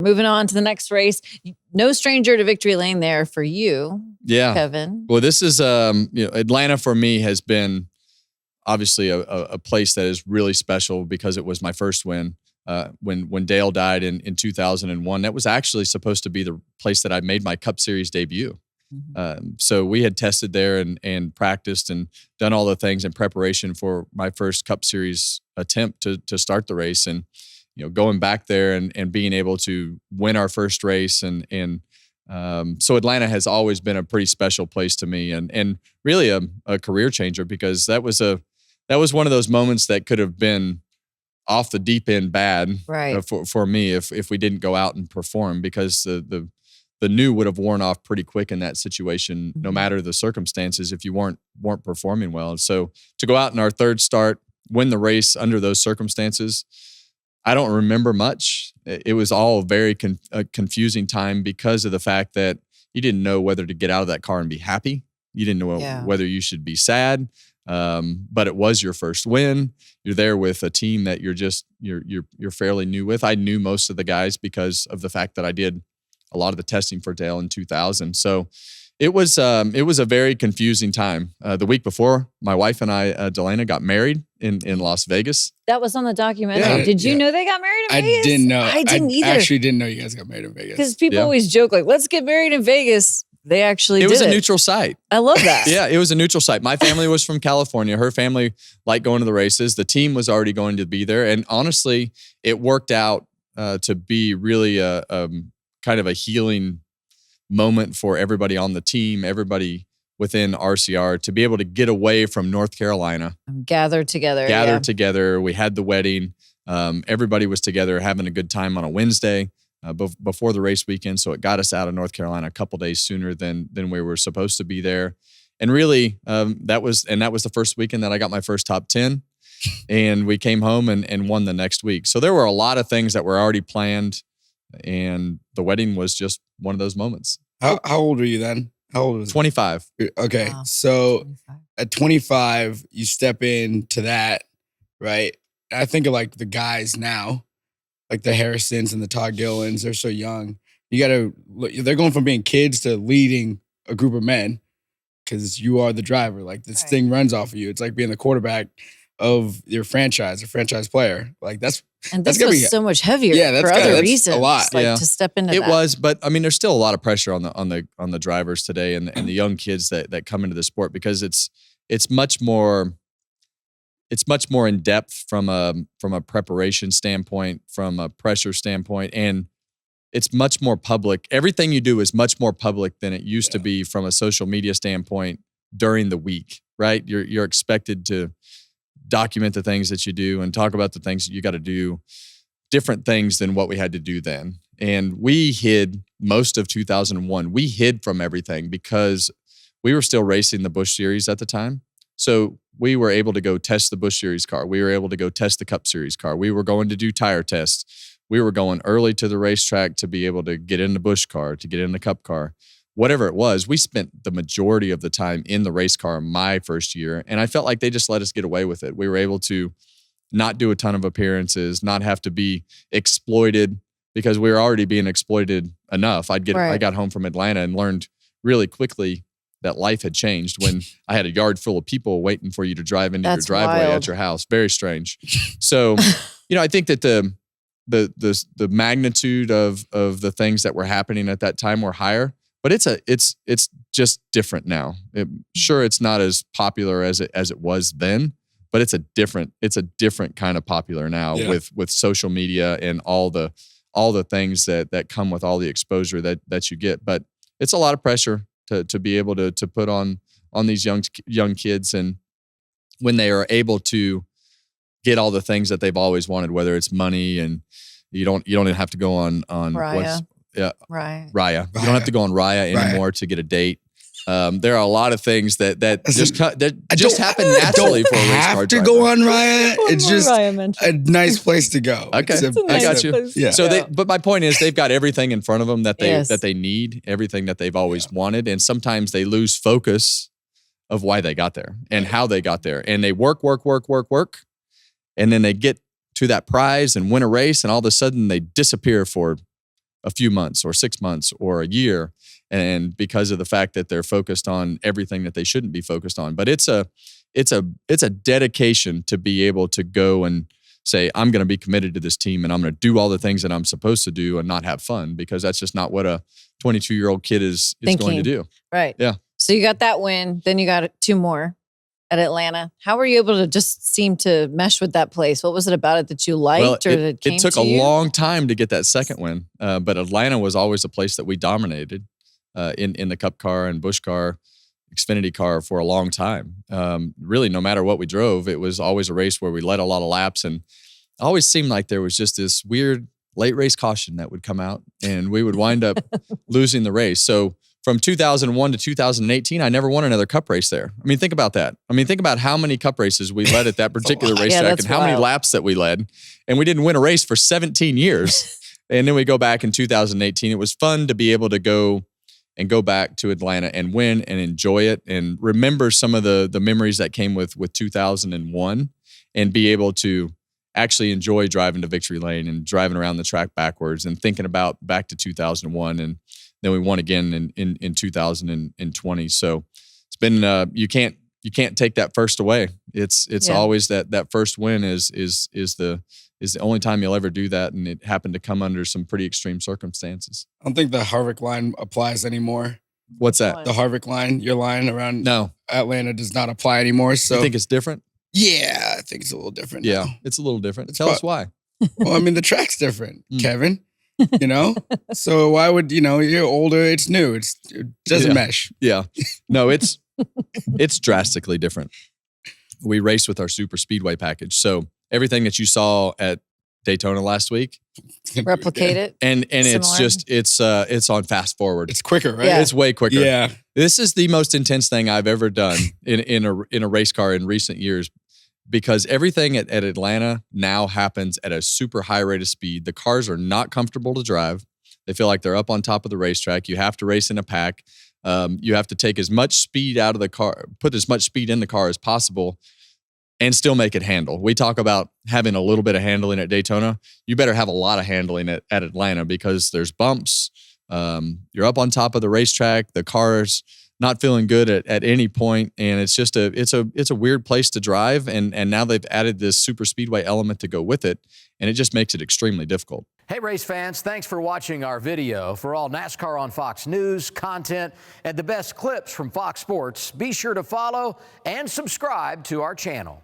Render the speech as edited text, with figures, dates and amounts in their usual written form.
Moving on to the next race. No stranger to victory lane there for you, Kevin. Well, this is Atlanta for me has been obviously a place that is really special because it was my first win. When Dale died in 2001, that was actually supposed to be the place that I made my Cup Series debut. Mm-hmm. So we had tested there and practiced and done all the things in preparation for my first Cup Series attempt to start the race. And going back there and being able to win our first race so Atlanta has always been a pretty special place to me and really a career changer because that was one of those moments that could have been off the deep end bad for me if we didn't go out and perform because the new would have worn off pretty quick in that situation, no matter the circumstances, if you weren't performing well. And so to go out in our third start, win the race under those circumstances, I don't remember much. It was all a very confusing time because of the fact that you didn't know whether to get out of that car and be happy. You didn't know whether you should be sad. But it was your first win. You're there with a team that you're fairly new with. I knew most of the guys because of the fact that I did a lot of the testing for Dale in 2000. So it was a very confusing time. The week before, my wife and I, Delana, got married in Las Vegas. That was on the documentary. Yeah, Did you know they got married in Vegas? I didn't know. I didn't either. I actually didn't know you guys got married in Vegas. Because people always joke like, let's get married in Vegas. They actually did it. It was a neutral site. I love that. Yeah, it was a neutral site. My family was from California. Her family liked going to the races. The team was already going to be there. And honestly, it worked out to be really a kind of a healing moment for everybody on the team, everybody within RCR to be able to get away from North Carolina. Gather together. Together. We had the wedding. Everybody was together having a good time on a Wednesday. Before the race weekend, so it got us out of North Carolina a couple days sooner than we were supposed to be there. And really, that was the first weekend that I got my first top 10, and we came home and won the next week. So there were a lot of things that were already planned, and the wedding was just one of those moments. How old were you then? How old was 25. Okay, wow. So 25. At 25, you step into that, right? I think of like the guys now. Like the Harrisons and the Todd Gillens, they're so young. They're going from being kids to leading a group of men because you are the driver. Like this thing runs off of you. It's like being the quarterback of your franchise, a franchise player. Like that's was so much heavier. Yeah, for other reasons. A lot. Like to step into it that. was, but I mean, there's still a lot of pressure on the drivers today and the young kids that come into the sport because it's much more. It's much more in depth from a preparation standpoint, from a pressure standpoint, and it's much more public. Everything you do is much more public than it used to be from a social media standpoint during the week, right? You're expected to document the things that you do and talk about the things that you got to do, different things than what we had to do then. And we hid most of 2001. We hid from everything because we were still racing the Busch Series at the time. So we were able to go test the Busch Series car. We were able to go test the Cup Series car. We were going to do tire tests. We were going early to the racetrack to be able to get in the Busch car, to get in the Cup car. Whatever it was, we spent the majority of the time in the race car my first year, and I felt like they just let us get away with it. We were able to not do a ton of appearances, not have to be exploited because we were already being exploited enough. I got home from Atlanta and learned really quickly that life had changed when I had a yard full of people waiting for you to drive into your driveway at your house. Very strange. So, I think that the magnitude of the things that were happening at that time were higher, but it's just different now. Sure, it's not as popular as it was then, but it's a different kind of popular now with social media and all the things that come with all the exposure that you get. But it's a lot of pressure to be able to put on these young kids, and when they are able to get all the things that they've always wanted, whether it's money and you don't even have to go on Raya. Raya. You don't have to go on Raya anymore to get a date. There are a lot of things that just happen naturally for a race car driver. To go on Raya. It's just a nice place to go. Okay, I got you. Yeah. So, but my point is, they've got everything in front of them that they need, everything that they've always wanted, and sometimes they lose focus of why they got there and how they got there, and they work, and then they get to that prize and win a race, and all of a sudden they disappear for a few months or 6 months or a year, and because of the fact that they're focused on everything that they shouldn't be focused on. But it's a dedication to be able to go and say, I'm going to be committed to this team and I'm going to do all the things that I'm supposed to do and not have fun, because that's just not what a 22-year-old kid is going to do. Right. Yeah. So you got that win, then you got 2 more at Atlanta. How were you able to just seem to mesh with that place? What was it about it that you liked, or that came it took to a you? long time to get that second win, but Atlanta was always a place that we dominated in the Cup car and Busch car, Xfinity car for a long time. Really, no matter what we drove, it was always a race where we led a lot of laps, and it always seemed like there was just this weird late race caution that would come out, and we would wind up losing the race. So from 2001 to 2018, I never won another Cup race there. I mean, think about that. I mean, think about how many Cup races we led at that particular racetrack and how many laps that we led. And we didn't win a race for 17 years. And then we go back in 2018. It was fun to be able to go back to Atlanta and win and enjoy it and remember some of the memories that came with 2001, and be able to actually enjoy driving to victory lane and driving around the track backwards and thinking about back to 2001. And then we won again in 2020. So it's been you can't take that first away. It's always that first win is the only time you'll ever do that, and it happened to come under some pretty extreme circumstances. I don't think the Harvick line applies anymore. What's that? The Harvick line, your line around Atlanta does not apply anymore. So you think it's different? Yeah, I think it's a little different. Yeah, now. It's a little different. Tell us why. Well, I mean, the track's different, Kevin. You know, so why would you're older? It's new. It doesn't mesh. Yeah, no, it's drastically different. We race with our super speedway package, so everything that you saw at Daytona last week, replicate it, and it's just it's on fast forward. It's quicker, right? Yeah. It's way quicker. Yeah, this is the most intense thing I've ever done in a race car in recent years. Because everything at Atlanta now happens at a super high rate of speed. The cars are not comfortable to drive. They feel like they're up on top of the racetrack. You have to race in a pack. You have to take as much speed out of the car, put as much speed in the car as possible, and still make it handle. We talk about having a little bit of handling at Daytona. You better have a lot of handling at Atlanta, because there's bumps. You're up on top of the racetrack. The car's not feeling good at any point, and it's just it's a weird place to drive, and now they've added this super speedway element to go with it, and it just makes it extremely difficult. Hey race fans, thanks for watching our video. For all NASCAR on Fox News content and the best clips from Fox Sports, be sure to follow and subscribe to our channel.